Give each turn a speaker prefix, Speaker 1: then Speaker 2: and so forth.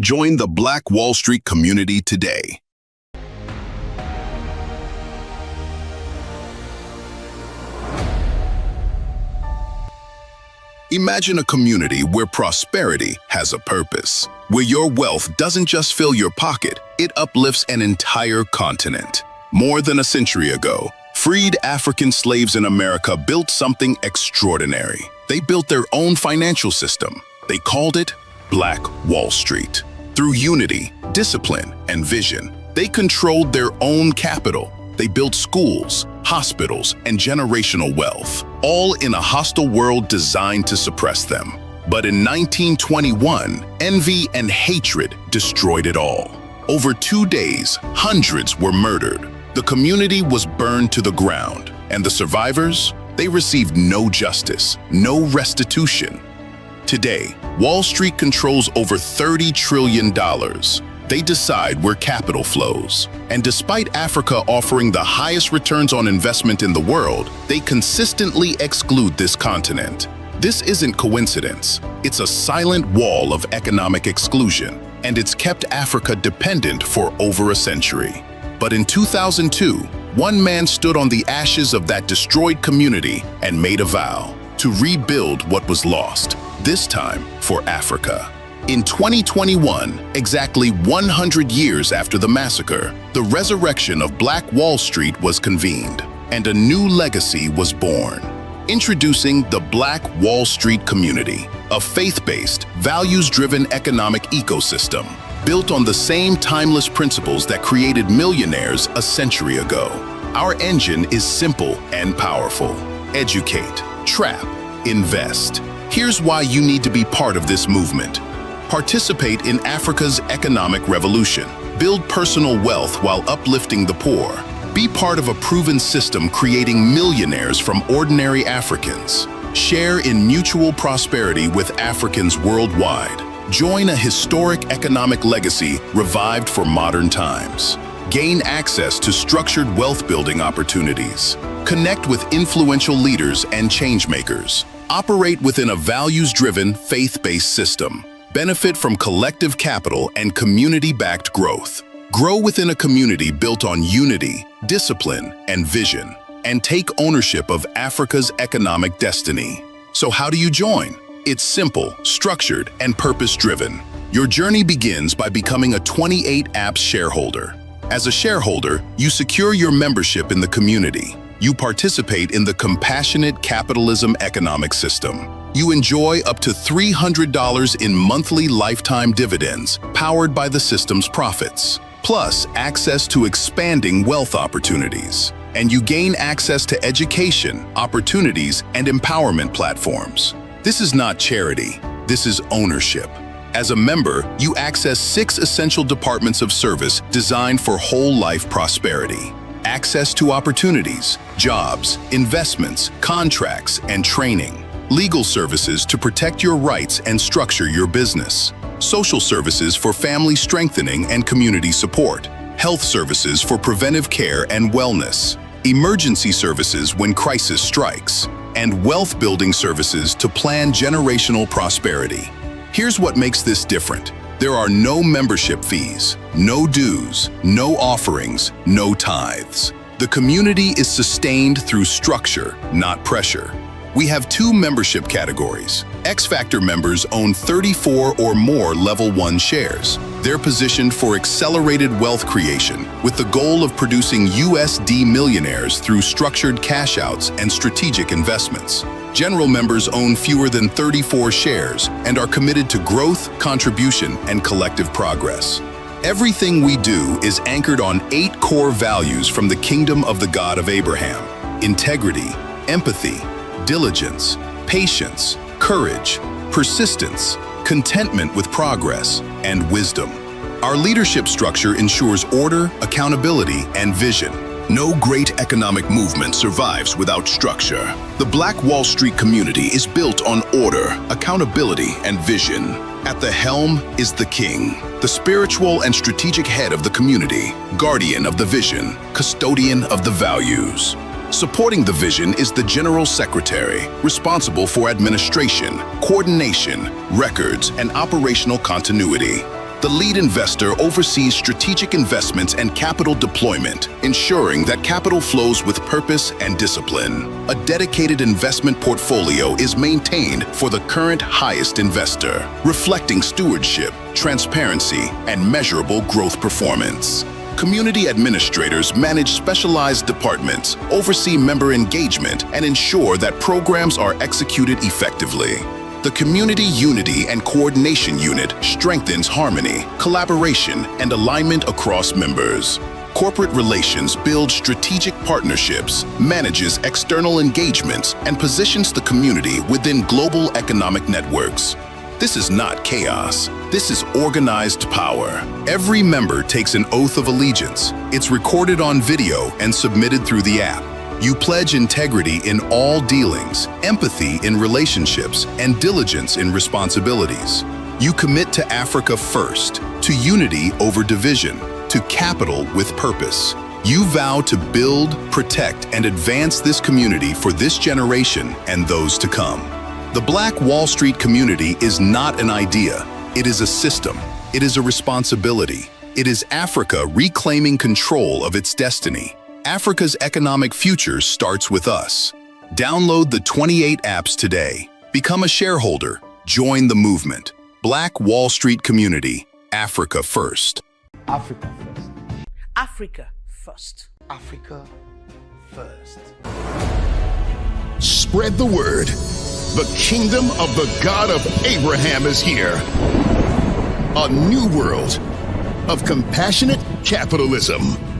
Speaker 1: Join the Black Wall Street community today. Imagine a community where prosperity has a purpose, where your wealth doesn't just fill your pocket, it uplifts an entire continent. More than a century ago, freed African slaves in America built something extraordinary. They built their own financial system. They called it Black Wall Street. Through unity, discipline, and vision, they controlled their own capital. They built schools, hospitals, and generational wealth, all in a hostile world designed to suppress them. But in 1921, envy and hatred destroyed it all. Over 2 days, hundreds were murdered. The community was burned to the ground, and the survivors, they received no justice, no restitution. Today, Wall Street controls over $30 trillion. They decide where capital flows. And despite Africa offering the highest returns on investment in the world, they consistently exclude this continent. This isn't coincidence. It's a silent wall of economic exclusion, and it's kept Africa dependent for over a century. But in 2002, one man stood on the ashes of that destroyed community and made a vow to rebuild what was lost, this time for Africa. In 2021, exactly 100 years after the massacre, the resurrection of Black Wall Street was convened, and a new legacy was born. Introducing the Black Wall Street Community, a faith-based, values-driven economic ecosystem built on the same timeless principles that created millionaires a century ago. Our engine is simple and powerful. Educate, trap, invest. Here's why you need to be part of this movement. Participate in Africa's economic revolution. Build personal wealth while uplifting the poor. Be part of a proven system creating millionaires from ordinary Africans. Share in mutual prosperity with Africans worldwide. Join a historic economic legacy revived for modern times. Gain access to structured wealth-building opportunities. Connect with influential leaders and changemakers. Operate within a values-driven, faith-based system. Benefit from collective capital and community-backed growth. Grow within a community built on unity, discipline, and vision. And take ownership of Africa's economic destiny. So how do you join? It's simple, structured, and purpose-driven. Your journey begins by becoming a 28 Apps shareholder. As a shareholder, you secure your membership in the community. You participate in the compassionate capitalism economic system. You enjoy up to $300 in monthly lifetime dividends powered by the system's profits, plus access to expanding wealth opportunities. And you gain access to education, opportunities, and empowerment platforms. This is not charity, this is ownership. As a member, you access 6 essential departments of service designed for whole life prosperity. Access to opportunities, jobs, investments, contracts, and training. Legal services to protect your rights and structure your business. Social services for family strengthening and community support. Health services for preventive care and wellness. Emergency services when crisis strikes. And wealth-building services to plan generational prosperity. Here's what makes this different. There are no membership fees, no dues, no offerings, no tithes. The community is sustained through structure, not pressure. We have 2 membership categories. X-Factor members own 34 or more Level 1 shares. They're positioned for accelerated wealth creation with the goal of producing USD millionaires through structured cash-outs and strategic investments. General members own fewer than 34 shares and are committed to growth, contribution, and collective progress. Everything we do is anchored on 8 core values from the kingdom of the God of Abraham: integrity, empathy, diligence, patience, courage, persistence, contentment with progress, and wisdom. Our leadership structure ensures order, accountability, and vision. No great economic movement survives without structure. The Black Wall Street community is built on order, accountability, and vision. At the helm is the king, the spiritual and strategic head of the community, guardian of the vision, custodian of the values. Supporting the vision is the General Secretary, responsible for administration, coordination, records, and operational continuity. The lead investor oversees strategic investments and capital deployment, ensuring that capital flows with purpose and discipline. A dedicated investment portfolio is maintained for the current highest investor, reflecting stewardship, transparency, and measurable growth performance. Community administrators manage specialized departments, oversee member engagement, and ensure that programs are executed effectively. The Community Unity and Coordination Unit strengthens harmony, collaboration, and alignment across members. Corporate Relations builds strategic partnerships, manages external engagements, and positions the community within global economic networks. This is not chaos. This is organized power. Every member takes an oath of allegiance. It's recorded on video and submitted through the app. You pledge integrity in all dealings, empathy in relationships, and diligence in responsibilities. You commit to Africa first, to unity over division, to capital with purpose. You vow to build, protect, and advance this community for this generation and those to come. The Black Wall Street community is not an idea. It is a system. It is a responsibility. It is Africa reclaiming control of its destiny. Africa's economic future starts with us. Download the 28 apps today. Become a shareholder. Join the movement. Black Wall Street Community. Africa first.
Speaker 2: Africa first.
Speaker 3: Africa first.
Speaker 2: Africa first.
Speaker 4: Spread the word. The kingdom of the God of Abraham is here. A new world of compassionate capitalism.